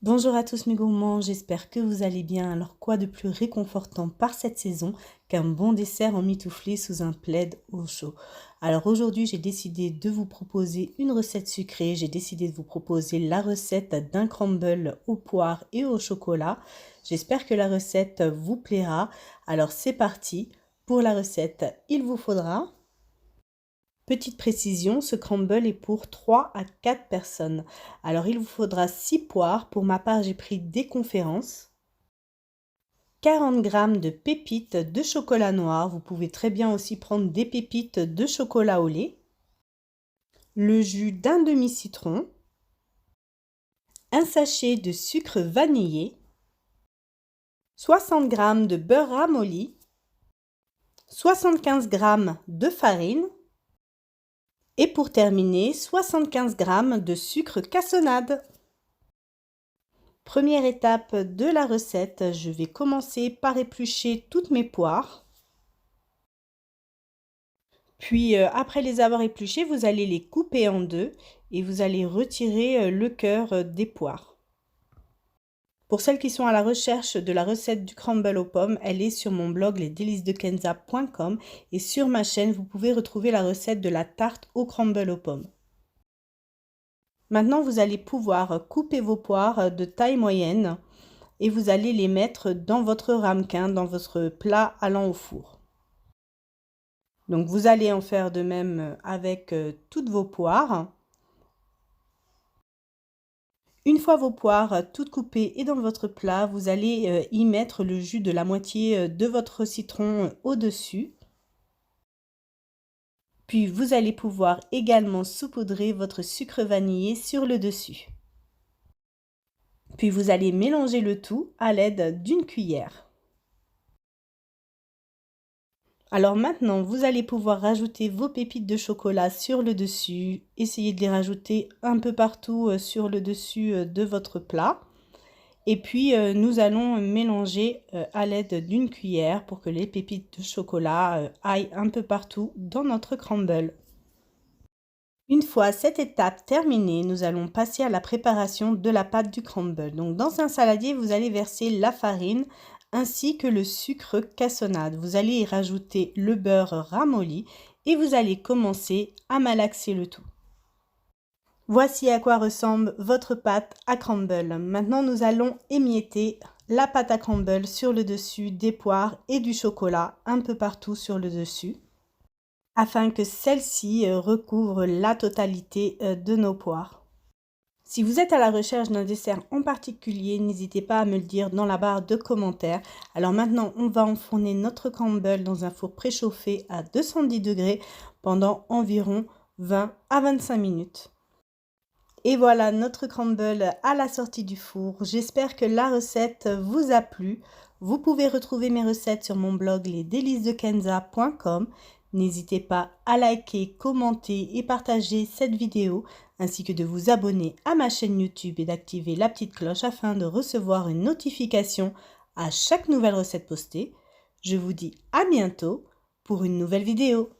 Bonjour à tous mes gourmands, j'espère que vous allez bien. Alors quoi de plus réconfortant par cette saison qu'un bon dessert emmitouflé sous un plaid au chaud. Alors aujourd'hui j'ai décidé de vous proposer une recette sucrée, j'ai décidé de vous proposer la recette d'un crumble aux poires et au chocolat. J'espère que la recette vous plaira. Alors c'est parti, pour la recette il vous faudra... Petite précision, ce crumble est pour 3 à 4 personnes. Alors il vous faudra 6 poires, pour ma part j'ai pris des conférences. 40 g de pépites de chocolat noir, vous pouvez très bien aussi prendre des pépites de chocolat au lait. Le jus d'un demi-citron. Un sachet de sucre vanillé. 60 g de beurre ramolli. 75 g de farine. Et pour terminer, 75 g de sucre cassonade. Première étape de la recette, je vais commencer par éplucher toutes mes poires. Puis après les avoir épluchées, vous allez les couper en deux et vous allez retirer le cœur des poires. Pour celles qui sont à la recherche de la recette du crumble aux pommes, elle est sur mon blog lesdelicesdekenza.com et sur ma chaîne, vous pouvez retrouver la recette de la tarte au crumble aux pommes. Maintenant, vous allez pouvoir couper vos poires de taille moyenne et vous allez les mettre dans votre ramequin, dans votre plat allant au four. Donc vous allez en faire de même avec toutes vos poires. Une fois vos poires toutes coupées et dans votre plat, vous allez y mettre le jus de la moitié de votre citron au-dessus. Puis vous allez pouvoir également saupoudrer votre sucre vanillé sur le dessus. Puis vous allez mélanger le tout à l'aide d'une cuillère. Alors maintenant, vous allez pouvoir rajouter vos pépites de chocolat sur le dessus. Essayez de les rajouter un peu partout sur le dessus de votre plat. Et puis, nous allons mélanger à l'aide d'une cuillère pour que les pépites de chocolat aillent un peu partout dans notre crumble. Une fois cette étape terminée, nous allons passer à la préparation de la pâte du crumble. Donc dans un saladier, vous allez verser la farine ainsi que le sucre cassonade. Vous allez y rajouter le beurre ramolli et vous allez commencer à malaxer le tout. Voici à quoi ressemble votre pâte à crumble. Maintenant, nous allons émietter la pâte à crumble sur le dessus des poires et du chocolat un peu partout sur le dessus, afin que celle-ci recouvre la totalité de nos poires. Si vous êtes à la recherche d'un dessert en particulier, n'hésitez pas à me le dire dans la barre de commentaires. Alors maintenant, on va enfourner notre crumble dans un four préchauffé à 210 degrés pendant environ 20 à 25 minutes. Et voilà notre crumble à la sortie du four. J'espère que la recette vous a plu. Vous pouvez retrouver mes recettes sur mon blog lesdelicesdekenza.com. N'hésitez pas à liker, commenter et partager cette vidéo, ainsi que de vous abonner à ma chaîne YouTube et d'activer la petite cloche afin de recevoir une notification à chaque nouvelle recette postée. Je vous dis à bientôt pour une nouvelle vidéo.